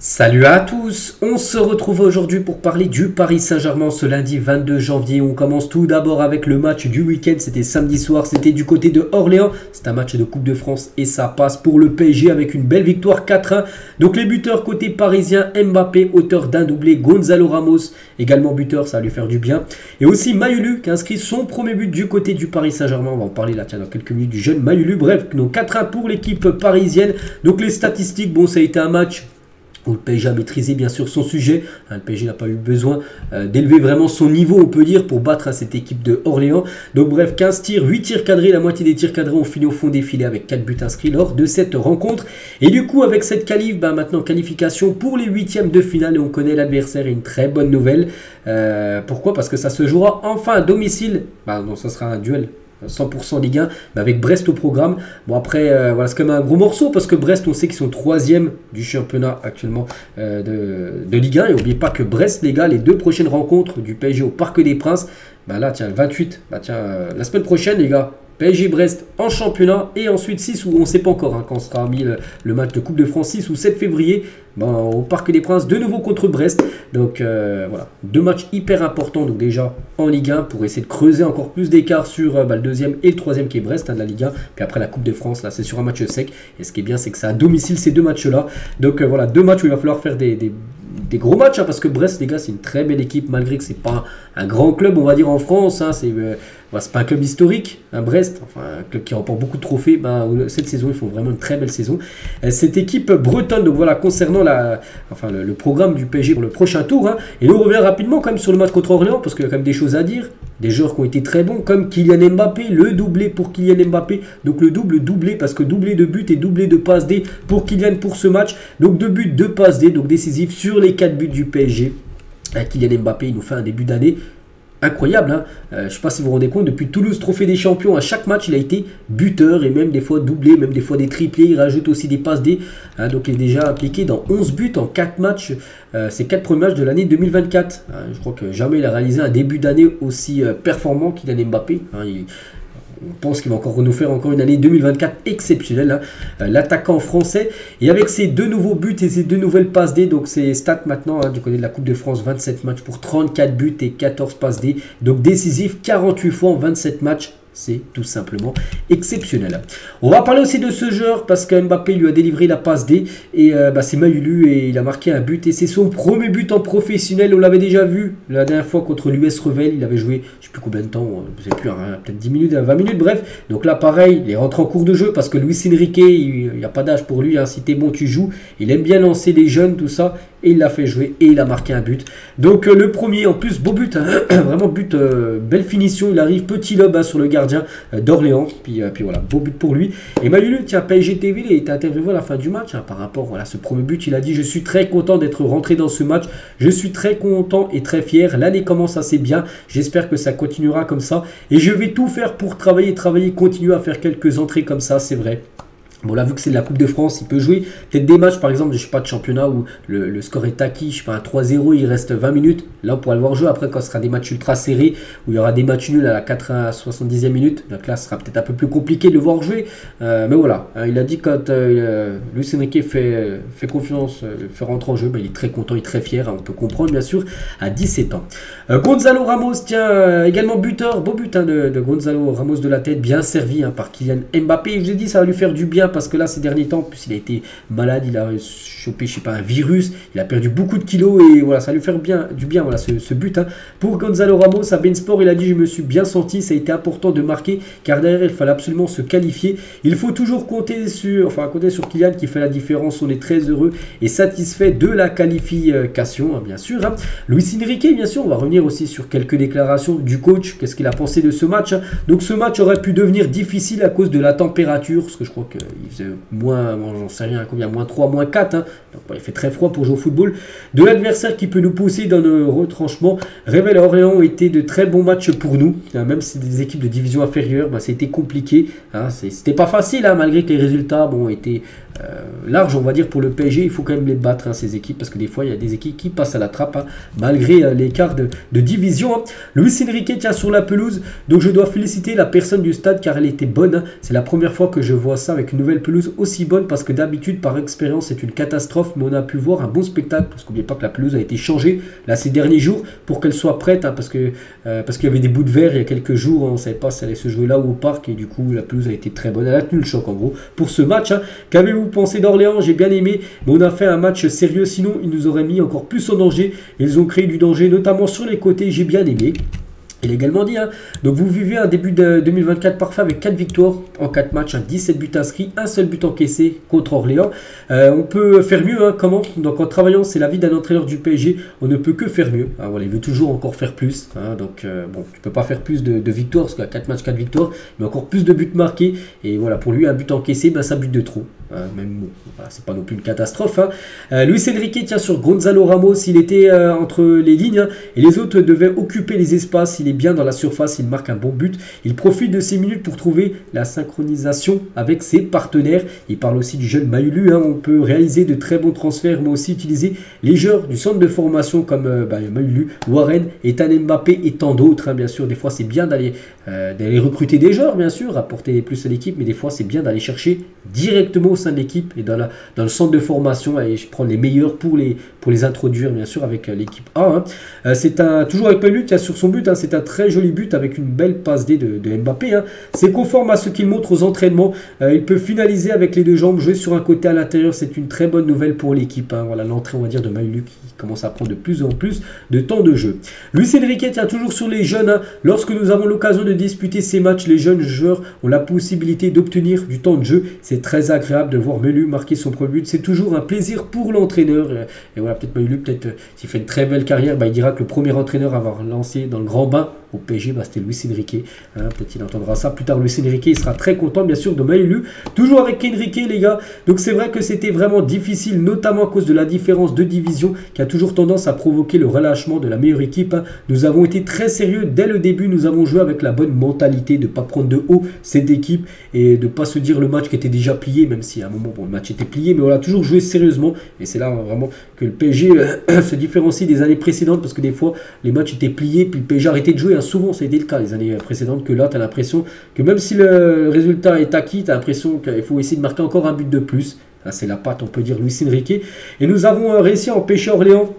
Salut à tous, on se retrouve aujourd'hui pour parler du Paris Saint-Germain ce lundi 22 janvier. On commence tout d'abord avec le match du week-end, c'était samedi soir, c'était du côté de Orléans. C'est un match de Coupe de France et ça passe pour le PSG avec une belle victoire 4-1. Donc les buteurs côté parisien, Mbappé, auteur d'un doublé, Gonzalo Ramos, également buteur, ça va lui faire du bien. Et aussi Mayulu qui a inscrit son premier but du côté du Paris Saint-Germain. On va en parler là dans quelques minutes du jeune Mayulu. Bref, donc 4-1 pour l'équipe parisienne. Donc les statistiques, bon ça a été un match où le PSG a maîtrisé bien sûr son sujet. Le PSG n'a pas eu besoin d'élever vraiment son niveau, on peut dire, pour battre cette équipe de Orléans. Donc bref, 15 tirs, 8 tirs cadrés, la moitié des tirs cadrés ont fini au fond des filets avec 4 buts inscrits lors de cette rencontre. Et du coup, avec cette qualif, maintenant qualification pour les huitièmes de finale et on connaît l'adversaire, et une très bonne nouvelle. Pourquoi? Parce que ça se jouera enfin à domicile. Donc ça sera un duel 100% Ligue 1, mais avec Brest au programme. Bon après, voilà, c'est quand même un gros morceau parce que Brest, on sait qu'ils sont 3e du championnat actuellement de Ligue 1. Et n'oubliez pas que Brest, les gars, les deux prochaines rencontres du PSG au Parc des Princes, là, tiens, le 28, la semaine prochaine, les gars, PSG-Brest en championnat et ensuite 6 ou on ne sait pas encore quand sera mis le match de Coupe de France, 6 ou 7 février au Parc des Princes, de nouveau contre Brest. Donc voilà, deux matchs hyper importants donc déjà en Ligue 1 pour essayer de creuser encore plus d'écart sur le deuxième et le troisième qui est Brest de la Ligue 1. Puis après la Coupe de France, là c'est sur un match sec. Et ce qui est bien, c'est que c'est à domicile ces deux matchs-là. Donc voilà, deux matchs où il va falloir faire des gros matchs parce que Brest, les gars, c'est une très belle équipe malgré que c'est pas un grand club, on va dire en France. C'est pas un club historique, Brest, enfin un club qui remporte beaucoup de trophées. Cette saison, ils font vraiment une très belle saison. Cette équipe bretonne, donc voilà, concernant le programme du PSG pour le prochain tour. Et nous on revient rapidement quand même sur le match contre Orléans parce qu'il y a quand même des choses à dire. Des joueurs qui ont été très bons comme Kylian Mbappé, le doublé pour Kylian Mbappé. Donc le doublé parce que doublé de but et doublé de passe D pour Kylian pour ce match. Donc 2 buts, 2 passes D, donc décisifs sur les 4 buts du PSG. Kylian Mbappé, il nous fait un début d'année incroyable. Je ne sais pas si vous vous rendez compte, depuis Toulouse Trophée des Champions, à chaque match il a été buteur et même des fois doublé, même des fois des triplés. Il rajoute aussi des passes D. Donc il est déjà impliqué dans 11 buts en 4 matchs. Ces 4 premiers matchs de l'année 2024. Je crois que jamais il a réalisé un début d'année aussi performant qu'il a Mbappé. On pense qu'il va encore nous faire encore une année 2024 exceptionnelle, l'attaquant français. Et avec ses 2 nouveaux buts et ses 2 nouvelles passes D, donc ses stats maintenant du côté de la Coupe de France, 27 matchs pour 34 buts et 14 passes D. Donc décisif 48 fois en 27 matchs. C'est tout simplement exceptionnel. On va parler aussi de ce joueur parce que Mbappé lui a délivré la passe D et c'est Mayulu et il a marqué un but et c'est son premier but en professionnel. On l'avait déjà vu la dernière fois contre l'US Revel. Il avait joué, je ne sais plus combien de temps, je ne sais plus, peut-être 10 minutes, 20 minutes, bref. Donc là pareil, il est rentré en cours de jeu parce que Luis Enrique, il n'y a pas d'âge pour lui. Si t'es bon, tu joues. Il aime bien lancer les jeunes, tout ça. Et il l'a fait jouer et il a marqué un but. Donc le premier, en plus, beau but, vraiment but, belle finition. Il arrive, petit lob sur le gardien d'Orléans. Puis voilà, beau but pour lui. Et Mayulu, tiens, PSG TV, il a été interviewé à la fin du match par rapport à ce premier but. Il a dit: je suis très content d'être rentré dans ce match. Je suis très content et très fier. L'année commence assez bien. J'espère que ça continuera comme ça. Et je vais tout faire pour travailler, continuer à faire quelques entrées comme ça, c'est vrai. Bon là, vu que c'est de la Coupe de France, il peut jouer peut-être des matchs par exemple, je sais pas, de championnat où le score est acquis, je sais pas, un 3-0, il reste 20 minutes. Là on pourra le voir jouer. Après quand ce sera des matchs ultra serrés, où il y aura des matchs nuls à la 70e minute, donc là ce sera peut-être un peu plus compliqué de le voir jouer. Mais voilà, il a dit quand Luis Enrique fait confiance, fait rentrer en jeu, il est très content, il est très fier, on peut comprendre bien sûr, à 17 ans. Gonzalo Ramos, tiens, également buteur, beau but de Gonzalo Ramos de la tête, bien servi par Kylian Mbappé. Je vous ai dit, ça va lui faire du bien parce que là ces derniers temps, en plus il a été malade, il a chopé je sais pas un virus, il a perdu beaucoup de kilos et voilà, ça lui fait du bien voilà ce but pour Gonzalo Ramos. À Ben Sport, il a dit: je me suis bien senti, ça a été important de marquer car derrière il fallait absolument se qualifier. Il faut toujours compter sur Kylian qui fait la différence. On est très heureux et satisfait de la qualification bien sûr. Luis Enrique, bien sûr, on va revenir aussi sur quelques déclarations du coach, qu'est-ce qu'il a pensé de ce match. Donc ce match aurait pu devenir difficile à cause de la température, parce que je crois qu'il faisait moins, j'en sais rien combien, moins 3, moins 4, donc il fait très froid pour jouer au football. De l'adversaire qui peut nous pousser dans nos retranchements. Revel et Orléans ont été de très bons matchs pour nous, même si c'est des équipes de division inférieure, ça a été compliqué, c'était pas facile, malgré que les résultats étaient larges, on va dire, pour le PSG. Il faut quand même les battre, ces équipes, parce que des fois il y a des équipes qui passent à la trappe, malgré l'écart de division. Luis Enrique tient sur la pelouse, donc je dois féliciter la personne du stade car elle était bonne. C'est la première fois que je vois ça avec une nouvelle nouvelle pelouse aussi bonne parce que d'habitude, par expérience, c'est une catastrophe, mais on a pu voir un bon spectacle parce qu'oubliez pas que la pelouse a été changée là ces derniers jours pour qu'elle soit prête parce qu'il y avait des bouts de verre il y a quelques jours, on ne savait pas si elle allait se jouer là ou au parc et du coup la pelouse a été très bonne. Elle a tenu le choc en gros pour ce match. Qu'avez-vous pensé d'Orléans? J'ai bien aimé, mais on a fait un match sérieux, sinon ils nous auraient mis encore plus en danger. Ils ont créé du danger, notamment sur les côtés, j'ai bien aimé. Il a également dit, donc vous vivez un début de 2024 parfait avec 4 victoires en 4 matchs, 17 buts inscrits, un seul but encaissé contre Orléans. On peut faire mieux, comment? Donc en travaillant, c'est la vie d'un entraîneur du PSG, on ne peut que faire mieux. Voilà, il veut toujours encore faire plus. Donc bon, tu peux pas faire plus de victoires, parce qu'il y a 4 matchs, 4 victoires, mais encore plus de buts marqués. Et voilà, pour lui, un but encaissé, c'est un but de trop. Même bon, voilà, c'est pas non plus une catastrophe. Luis Enrique tient sur Gonzalo Ramos, il était entre les lignes et les autres devaient occuper les espaces. Il est bien dans la surface, il marque un bon but. Il profite de ces minutes pour trouver la synchronisation avec ses partenaires. Il parle aussi du jeune Maïlu. On peut réaliser de très bons transferts, mais aussi utiliser les joueurs du centre de formation comme Maïlu, Warren, Ethan Mbappé et tant d'autres. Bien sûr, des fois c'est bien d'aller recruter des joueurs, bien sûr, apporter plus à l'équipe, mais des fois c'est bien d'aller chercher directement au sein de l'équipe et dans le centre de formation et je prends les meilleurs pour les introduire bien sûr avec l'équipe A. C'est toujours avec Maïlu qui a sur son but, c'est un très joli but avec une belle passe D de Mbappé. C'est conforme à ce qu'il montre aux entraînements. Il peut finaliser avec les deux jambes, jouer sur un côté à l'intérieur, c'est une très bonne nouvelle pour l'équipe. Voilà l'entrée on va dire de Maïlu qui commence à prendre de plus en plus de temps de jeu. Luis Enrique tient toujours sur les jeunes. Lorsque nous avons l'occasion de disputer ces matchs, les jeunes joueurs ont la possibilité d'obtenir du temps de jeu. C'est très agréable de voir Maïlu marquer son premier but. C'est toujours un plaisir pour l'entraîneur. Et voilà, peut-être Maïlu, s'il fait une très belle carrière, il dira que le premier entraîneur à avoir lancé dans le grand bain au PSG, c'était Luis Enrique. Peut-être il entendra ça plus tard. Luis Enrique, il sera très content bien sûr de Maïlu. Toujours avec Enrique les gars. Donc c'est vrai que c'était vraiment difficile, notamment à cause de la différence de division qui a toujours tendance à provoquer le relâchement de la meilleure équipe. Nous avons été très sérieux dès le début. Nous avons joué avec la bonne mentalité de ne pas prendre de haut cette équipe et de ne pas se dire le match qui était déjà plié, même si à un moment le match était plié, mais on a toujours joué sérieusement et c'est là vraiment que le PSG se différencie des années précédentes parce que des fois les matchs étaient pliés puis le PSG arrêtait de jouer. Souvent ça a été le cas les années précédentes que là tu as l'impression que même si le résultat est acquis, tu as l'impression qu'il faut essayer de marquer encore un but de plus. C'est la patte on peut dire Luis Enrique et nous avons réussi à empêcher Orléans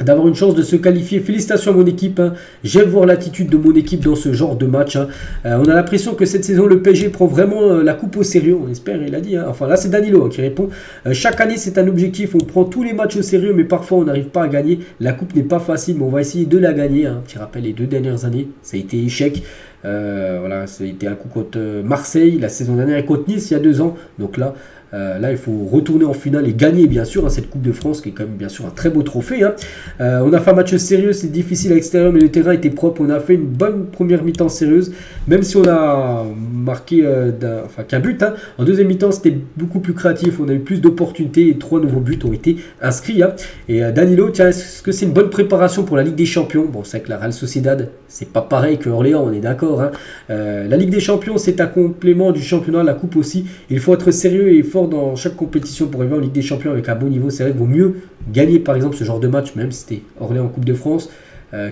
d'avoir une chance de se qualifier. Félicitations à mon équipe. J'aime voir l'attitude de mon équipe dans ce genre de match. On a l'impression que cette saison, le PSG prend vraiment la coupe au sérieux. On espère, il a dit. Enfin, là, c'est Danilo qui répond. Chaque année, c'est un objectif. On prend tous les matchs au sérieux, mais parfois, on n'arrive pas à gagner. La coupe n'est pas facile, mais on va essayer de la gagner. Petit rappel, les 2 dernières années, ça a été échec. Voilà, ça a été un coup contre Marseille. La saison dernière, et contre Nice, il y a 2 ans. Donc là, il faut retourner en finale et gagner bien sûr cette Coupe de France qui est quand même bien sûr un très beau trophée. On a fait un match sérieux, c'est difficile à l'extérieur mais le terrain était propre. On a fait une bonne première mi-temps sérieuse, même si on a marqué qu'un but. En deuxième mi-temps c'était beaucoup plus créatif, on a eu plus d'opportunités et 3 nouveaux buts ont été inscrits. Et Danilo, tiens, est-ce que c'est une bonne préparation pour la Ligue des Champions? Bon, c'est que la Real Sociedad, c'est pas pareil que Orléans, on est d'accord. La Ligue des Champions c'est un complément du championnat, la Coupe aussi. Il faut être sérieux et fort dans chaque compétition pour arriver en Ligue des Champions avec un bon niveau. C'est vrai qu'il vaut mieux gagner par exemple ce genre de match, même si c'était Orléans en Coupe de France,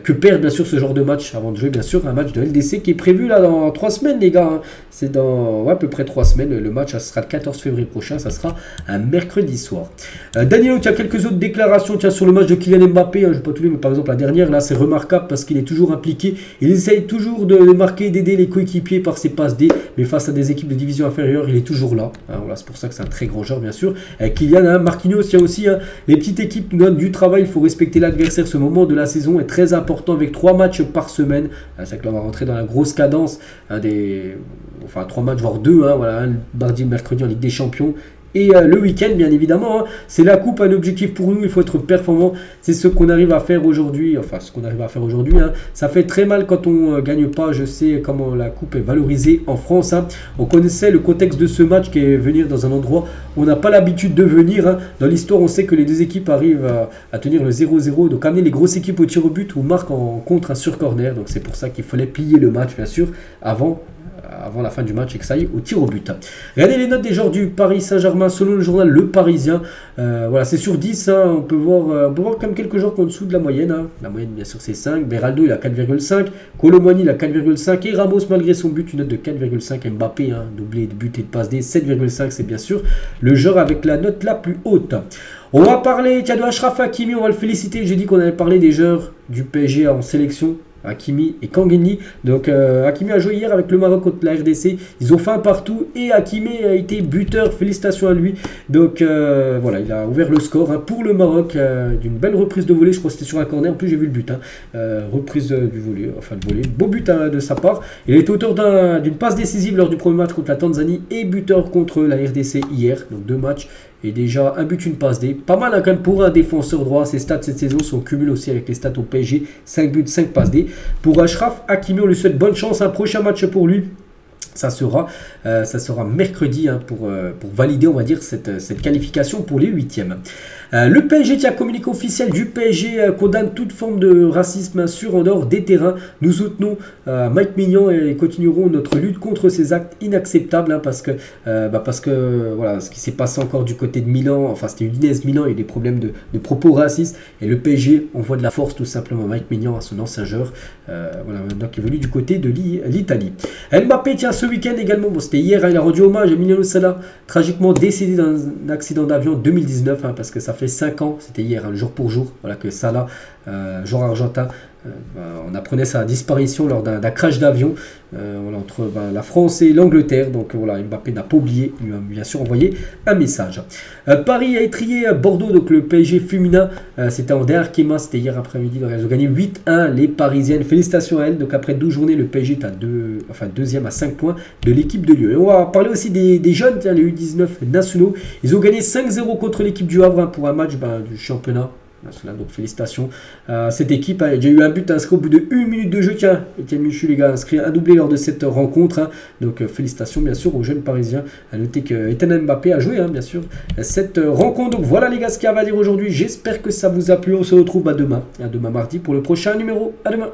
que perdre bien sûr ce genre de match avant de jouer bien sûr un match de LDC qui est prévu là dans 3 semaines les gars. C'est dans à peu près 3 semaines. Le match ça sera le 14 février prochain, ça sera un mercredi soir. Danilo, tu as quelques autres déclarations sur le match de Kylian Mbappé. Je ne vais pas tous les, mais par exemple la dernière là c'est remarquable parce qu'il est toujours impliqué. Il essaye toujours de marquer, d'aider les coéquipiers par ses passes D, mais face à des équipes de division inférieure, il est toujours là. Voilà, c'est pour ça que c'est un très grand joueur bien sûr. Kylian, Marquinhos, il y a aussi les petites équipes nous donnent du travail. Il faut respecter l'adversaire. Ce moment de la saison est très important avec 3 matchs par semaine. C'est que là on va rentrer dans la grosse cadence 3 matchs voire 2. Voilà, mardi, mercredi en Ligue des Champions. Et le week-end, bien évidemment, c'est la coupe, un objectif pour nous, il faut être performant. C'est ce qu'on arrive à faire aujourd'hui. Ça fait très mal quand on ne gagne pas. Je sais comment la coupe est valorisée en France. On connaissait le contexte de ce match qui est venir dans un endroit où on n'a pas l'habitude de venir. Dans l'histoire, on sait que les 2 équipes arrivent à tenir le 0-0. Donc amener les grosses équipes au tir au but ou marque en contre sur corner. Donc c'est pour ça qu'il fallait plier le match, bien sûr, avant avant la fin du match et que ça aille au tir au but. Regardez les notes des joueurs du Paris Saint-Germain selon le journal Le Parisien. Voilà, c'est sur 10, hein, on peut voir comme quelques joueurs qui sont en dessous de la moyenne. Hein. La moyenne, bien sûr, c'est 5. Beraldo, il a 4,5. Colomboigny, il a 4,5. Et Ramos, malgré son but, une note de 4,5. Mbappé, hein, doublé de but et de passe D, 7,5. C'est bien sûr le joueur avec la note la plus haute. On va parler de Achraf Hakimi, on va le féliciter. J'ai dit qu'on allait parler des joueurs du PSG en sélection. Hakimi et Kanguéni. Donc Hakimi a joué hier avec le Maroc contre la RDC. Ils ont fait un partout et Hakimi a été buteur. Félicitations à lui. Donc voilà, il a ouvert le score hein, pour le Maroc d'une belle reprise de volée. Je crois que c'était sur un corner. En plus, j'ai vu le but. Hein. Reprise du volet, enfin le volet. Beau but hein, de sa part. Il est auteur d'une passe décisive lors du premier match contre la Tanzanie et buteur contre la RDC hier. Donc 2 matchs. Et déjà, un but, une passe D. Pas mal hein, quand même pour un défenseur droit. Ses stats cette saison sont cumulés aussi avec les stats au PSG. 5 buts, 5 passes D. Pour Achraf Hakimi, on lui souhaite bonne chance. Un prochain match pour lui. Ça sera mercredi hein, pour valider, on va dire, cette qualification pour les 8e. Le PSG tient communiqué officiel du PSG condamne toute forme de racisme sur en dehors des terrains. Nous soutenons Mike Maignan et continuerons notre lutte contre ces actes inacceptables hein, parce que voilà, ce qui s'est passé encore du côté de Milan, enfin c'était Udinese Milan, il y a eu des problèmes de propos racistes et le PSG envoie de la force tout simplement. Mike Maignan, son ancien joueur, voilà, donc évolue du côté de l'Italie. Mbappé tient ce week-end également, bon, c'était hier, hein, il a rendu hommage à Emiliano Sala, tragiquement décédé dans un accident d'avion en 2019, hein, parce que ça fait 5 ans, c'était hier, hein, jour pour jour, voilà, que Sala, joueur argentin, on apprenait sa disparition lors d'un crash d'avion voilà, entre la France et l'Angleterre. Donc voilà, Mbappé n'a pas oublié, il lui a bien sûr envoyé un message. Paris a étrié Bordeaux, donc le PSG féminin, c'était en Der Arkema, c'était hier après-midi. Ils ont gagné 8-1 les Parisiennes. Félicitations à elles. Donc après 12 journées, le PSG est à deuxième à 5 points de l'équipe de Lyon. Et on va parler aussi des jeunes, tiens, les U19 nationaux. Ils ont gagné 5-0 contre l'équipe du Havre hein, pour un match du championnat. Donc félicitations à cette équipe. Il y a eu un but inscrit au bout de 1 minute de jeu. Tiens, Etienne Michu, les gars, inscrit un doublé lors de cette rencontre. Hein. Donc félicitations bien sûr aux jeunes Parisiens. À noter que Ethan Mbappé a joué hein, bien sûr cette rencontre. Donc voilà les gars ce qu'il y a à dire aujourd'hui. J'espère que ça vous a plu. On se retrouve demain. À demain mardi pour le prochain numéro. À demain.